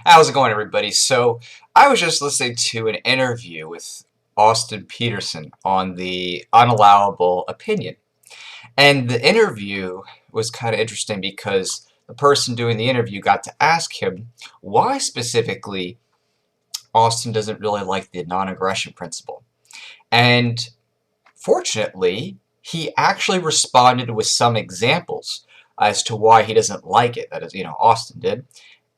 How's it going, everybody? So, I was just listening to an interview with Austin Petersen on the unallowable opinion. And the interview was kind of interesting because the person doing the interview got to ask him why specifically Austin doesn't really like the non-aggression principle. And fortunately, he actually responded with some examples as to why he doesn't like it. That is, Austin did.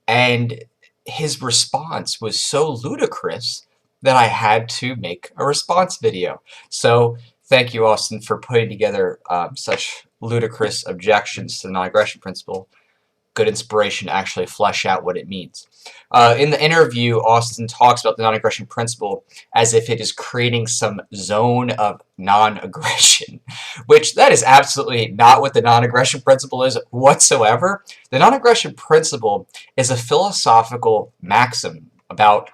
And his response was so ludicrous that I had to make a response video. So thank you, Austin, for putting together such ludicrous objections to the non-aggression principle. Good inspiration to actually flesh out what it means. In the interview, Austin talks about the non-aggression principle as if it is creating some zone of non-aggression, which that is absolutely not what the non-aggression principle is whatsoever. The non-aggression principle is a philosophical maxim about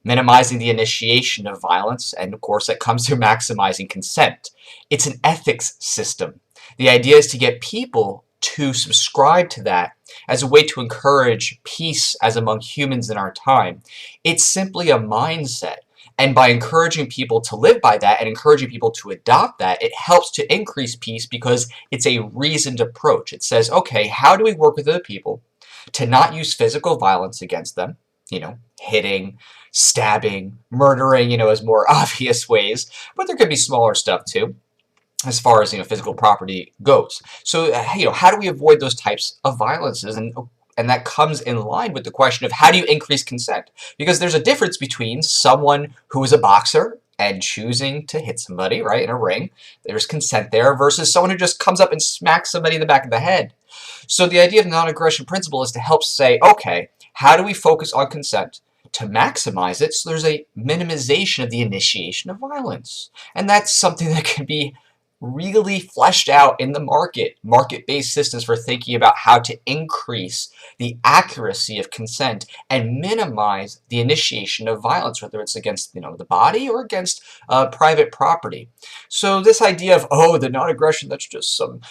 minimizing the initiation of violence, and of course that comes through maximizing consent. It's an ethics system. The idea is to get people to subscribe to that as a way to encourage peace as among humans in our time. It's simply a mindset. And by encouraging people to live by that and encouraging people to adopt that, it helps to increase peace because it's a reasoned approach. It says, okay, how do we work with other people to not use physical violence against them? Hitting, stabbing, murdering, as more obvious ways. But there could be smaller stuff too, as far as physical property goes. So how do we avoid those types of violences? And that comes in line with the question of how do you increase consent? Because there's a difference between someone who is a boxer and choosing to hit somebody, right, in a ring. There's consent there versus someone who just comes up and smacks somebody in the back of the head. So the idea of the non-aggression principle is to help say, okay, how do we focus on consent to maximize it so there's a minimization of the initiation of violence? And that's something that can be really fleshed out in the market-based systems for thinking about how to increase the accuracy of consent and minimize the initiation of violence, whether it's against the body or against private property. So this idea of, oh, the non-aggression, that's just some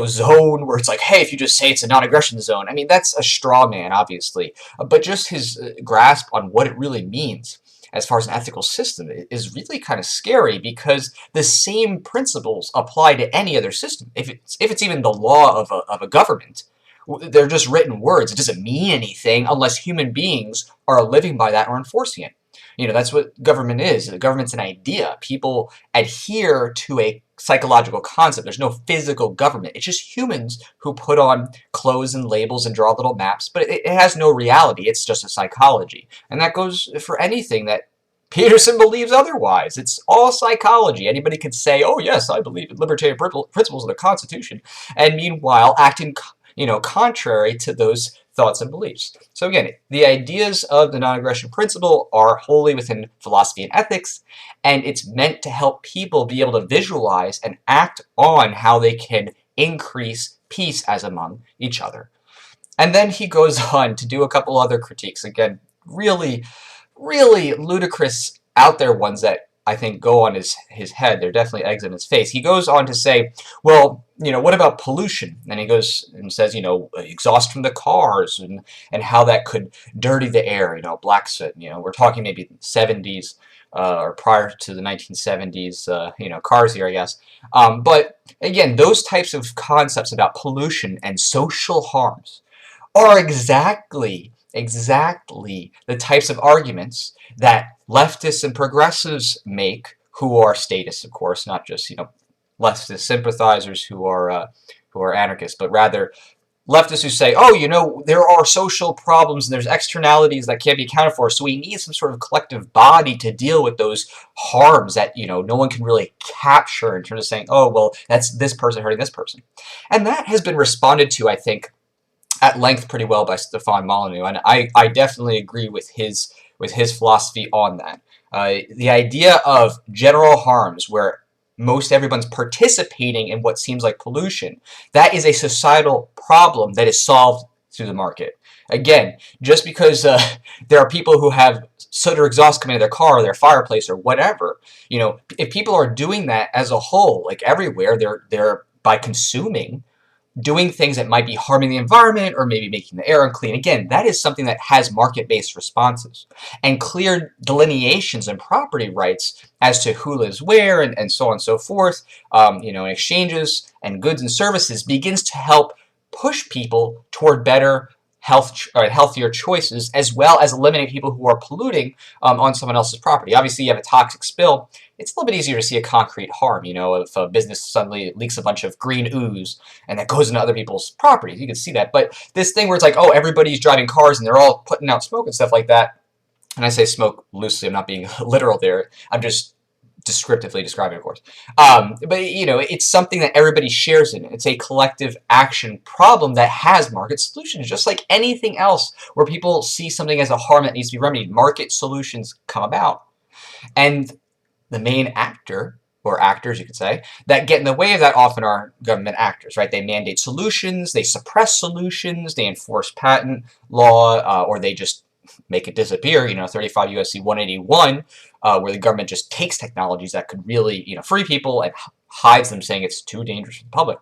zone where it's like, hey, if you just say it's a non-aggression zone, I mean, that's a straw man, obviously, but just his grasp on what it really means as far as an ethical system is really kind of scary, because the same principles apply to any other system. If it's even the law of a government, they're just written words. It doesn't mean anything unless human beings are living by that or enforcing it. That's what government is. The government's an idea. People adhere to a psychological concept. There's no physical government. It's just humans who put on clothes and labels and draw little maps, but it has no reality. It's just a psychology. And that goes for anything that Petersen believes otherwise. It's all psychology. Anybody could say, oh yes, I believe in libertarian principles of the Constitution, and meanwhile acting contrary to those thoughts and beliefs. So again, the ideas of the non-aggression principle are wholly within philosophy and ethics, and it's meant to help people be able to visualize and act on how they can increase peace as among each other. And then he goes on to do a couple other critiques. Again, really ludicrous, out there ones that I think go on his head. They're definitely eggs in his face. He goes on to say, well, what about pollution? And he goes and says, exhaust from the cars and how that could dirty the air, black soot. We're talking maybe 70s or prior to the 1970s, cars here, I guess. But again, those types of concepts about pollution and social harms are exactly the types of arguments that leftists and progressives make, who are statists, of course, not just leftist sympathizers who are anarchists, but rather leftists who say, oh, there are social problems and there's externalities that can't be accounted for, so we need some sort of collective body to deal with those harms that no one can really capture in terms of saying, oh, well, that's this person hurting this person. And that has been responded to, I think, at length pretty well by Stefan Molyneux, and I definitely agree with his philosophy on that. The idea of general harms, where most everyone's participating in what seems like pollution, that is a societal problem that is solved through the market. Again, just because there are people who have soot or exhaust coming out of their car or their fireplace or whatever, if people are doing that as a whole, like everywhere, they're by consuming doing things that might be harming the environment or maybe making the air unclean. Again, that is something that has market-based responses and clear delineations and property rights as to who lives where and so on and so forth, in exchanges and goods and services begins to help push people toward better healthier choices, as well as eliminate people who are polluting on someone else's property. Obviously, you have a toxic spill. It's a little bit easier to see a concrete harm. If a business suddenly leaks a bunch of green ooze and that goes into other people's properties, you can see that. But this thing where it's like, oh, everybody's driving cars and they're all putting out smoke and stuff like that. And I say smoke loosely. I'm not being literal there. I'm just descriptively describing, of course. But it's something that everybody shares in. It's a collective action problem that has market solutions, just like anything else where people see something as a harm that needs to be remedied. Market solutions come about. And the main actor, or actors you could say, that get in the way of that often are government actors, right? They mandate solutions, they suppress solutions, they enforce patent law, or they just make it disappear, 35 U.S.C. 181, where the government just takes technologies that could really, free people and hides them, saying it's too dangerous for the public.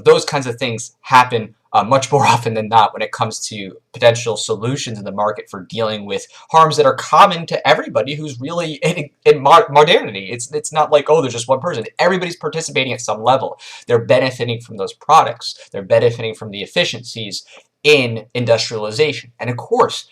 Those kinds of things happen much more often than not when it comes to potential solutions in the market for dealing with harms that are common to everybody who's really in modernity. It's not like, oh, there's just one person. Everybody's participating at some level. They're benefiting from those products. They're benefiting from the efficiencies in industrialization. And of course,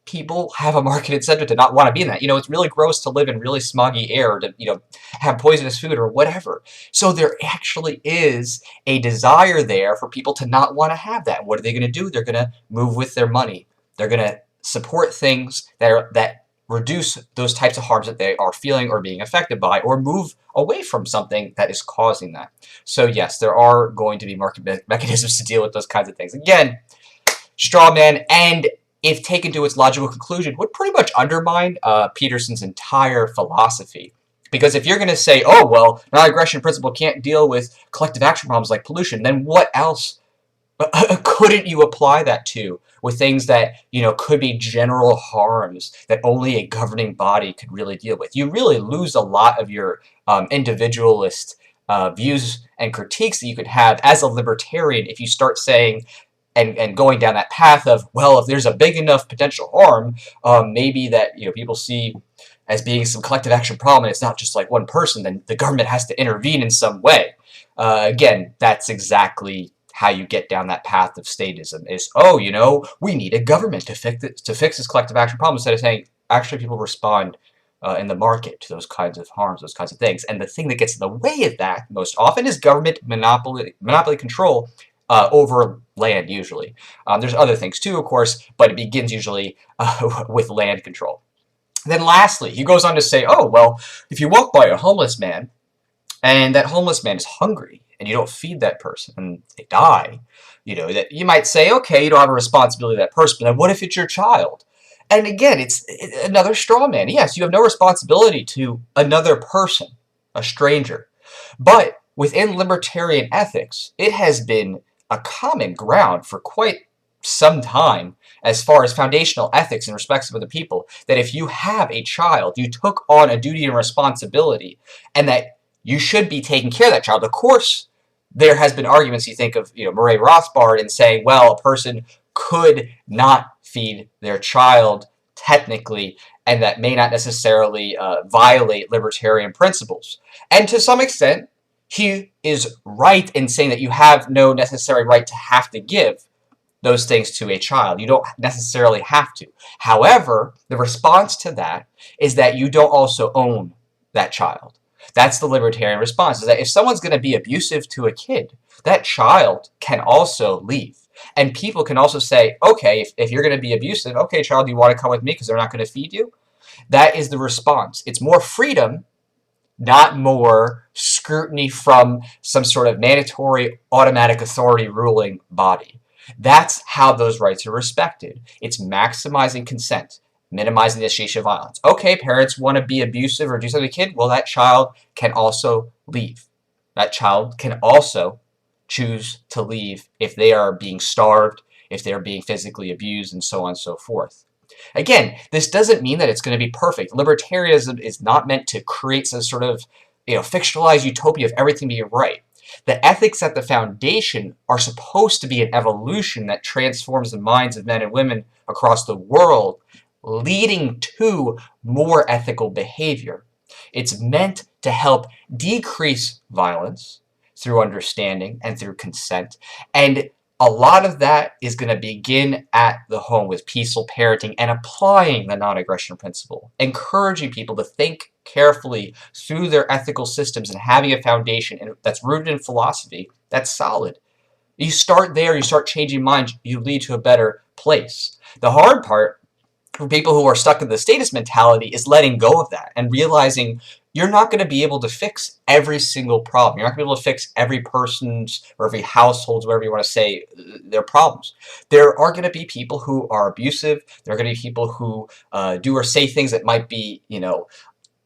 people have a market incentive to not want to be in that. It's really gross to live in really smoggy air, to, have poisonous food or whatever. So there actually is a desire there for people to not want to have that. What are they going to do? They're going to move with their money. They're going to support things that reduce those types of harms that they are feeling or being affected by, or move away from something that is causing that. So yes, there are going to be market mechanisms to deal with those kinds of things. Again, straw man, and if taken to its logical conclusion, would pretty much undermine Petersen's entire philosophy. Because if you're going to say, oh, well, non-aggression principle can't deal with collective action problems like pollution, then what else couldn't you apply that to with things that, could be general harms that only a governing body could really deal with? You really lose a lot of your individualist views and critiques that you could have as a libertarian if you start saying, and going down that path of, well, if there's a big enough potential harm, maybe that people see as being some collective action problem, and it's not just like one person, then the government has to intervene in some way. Again, that's exactly how you get down that path of statism, is, oh, we need a government to fix this collective action problem, instead of saying, actually, people respond in the market to those kinds of harms, those kinds of things. And the thing that gets in the way of that most often is government monopoly control over land, usually. There's other things too, of course, but it begins usually with land control. Then lastly, he goes on to say, oh, well, if you walk by a homeless man, and that homeless man is hungry, and you don't feed that person, and they die, that you might say, okay, you don't have a responsibility to that person, but then what if it's your child? And again, it's another straw man. Yes, you have no responsibility to another person, a stranger. But within libertarian ethics, it has been a common ground for quite some time, as far as foundational ethics and respects of other people, that if you have a child, you took on a duty and responsibility, and that you should be taking care of that child. Of course, there has been arguments, you think of Murray Rothbard, in saying, well, a person could not feed their child technically, and that may not necessarily violate libertarian principles. And to some extent, he is right in saying that you have no necessary right to have to give those things to a child. You don't necessarily have to. However, the response to that is that you don't also own that child. That's the libertarian response, is that if someone's going to be abusive to a kid, that child can also leave. And people can also say, okay, if you're going to be abusive, okay, child, do you want to come with me because they're not going to feed you? That is the response. It's more freedom, not more scrutiny from some sort of mandatory automatic authority ruling body. That's how those rights are respected. It's maximizing consent, minimizing the initiation of violence. Okay, parents want to be abusive or do something to a kid, well, that child can also leave. That child can also choose to leave if they are being starved, if they're being physically abused, and so on and so forth. Again, this doesn't mean that it's going to be perfect. Libertarianism is not meant to create some sort of fictionalized utopia of everything being right. The ethics at the foundation are supposed to be an evolution that transforms the minds of men and women across the world, leading to more ethical behavior. It's meant to help decrease violence through understanding and through consent. And a lot of that is going to begin at the home with peaceful parenting and applying the non-aggression principle, encouraging people to think carefully through their ethical systems and having a foundation that's rooted in philosophy that's solid. You start there, you start changing minds, you lead to a better place. The hard part for people who are stuck in the status mentality is letting go of that and realizing you're not going to be able to fix every single problem. You're not going to be able to fix every person's or every household's, whatever you want to say, their problems. There are going to be people who are abusive. There are going to be people who do or say things that might be,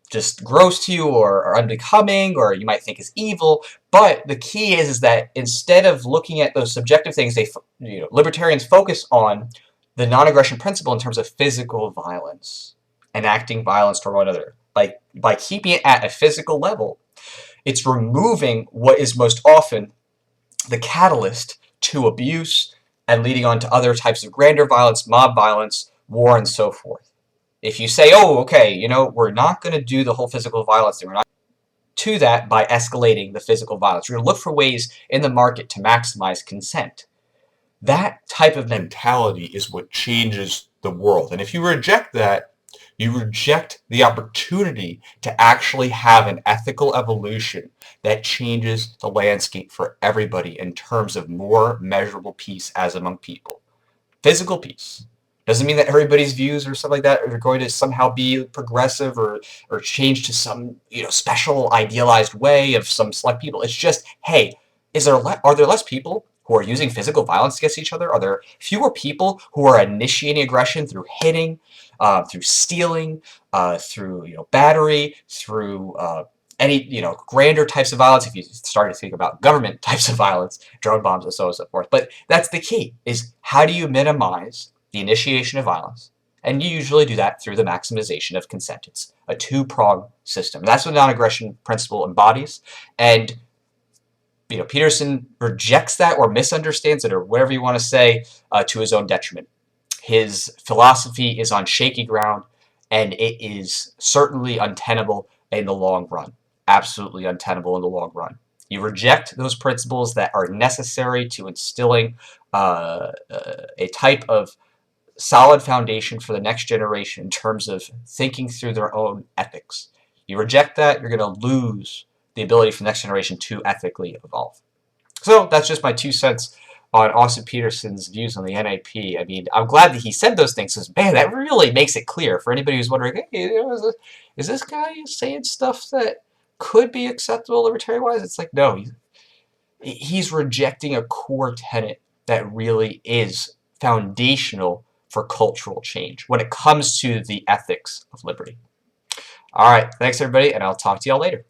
just gross to you or unbecoming, or you might think is evil. But the key is that instead of looking at those subjective things, libertarians focus on the non-aggression principle in terms of physical violence, enacting violence toward one another. By keeping it at a physical level, it's removing what is most often the catalyst to abuse and leading on to other types of grander violence, mob violence, war, and so forth. If you say, oh, okay, we're not going to do the whole physical violence thing, we're not to that by escalating the physical violence. We're going to look for ways in the market to maximize consent. That type of mentality is what changes the world. And if you reject that, you reject the opportunity to actually have an ethical evolution that changes the landscape for everybody in terms of more measurable peace as among people. Physical peace. Doesn't mean that everybody's views or stuff like that are going to somehow be progressive or change to some special idealized way of some select people. It's just, hey, are there less people who are using physical violence against each other? Are there fewer people who are initiating aggression through hitting, through stealing, through battery, through any grander types of violence? If you start to think about government types of violence, drone bombs, and so on and so forth. But that's the key: is how do you minimize the initiation of violence? And you usually do that through the maximization of consent. It's a two-pronged system. And that's what the non-aggression principle embodies. And Petersen rejects that or misunderstands it or whatever you want to say to his own detriment. His philosophy is on shaky ground, and it is certainly untenable in the long run. Absolutely untenable in the long run. You reject those principles that are necessary to instilling a type of solid foundation for the next generation in terms of thinking through their own ethics. You reject that, you're going to lose the ability for the next generation to ethically evolve. So that's just my 2 cents on Austin Petersen's views on the N.A.P. I mean, I'm glad that he said those things, because, man, that really makes it clear for anybody who's wondering, hey, is this guy saying stuff that could be acceptable libertarian-wise? It's like, no, he's rejecting a core tenet that really is foundational for cultural change when it comes to the ethics of liberty. All right, thanks, everybody, and I'll talk to y'all later.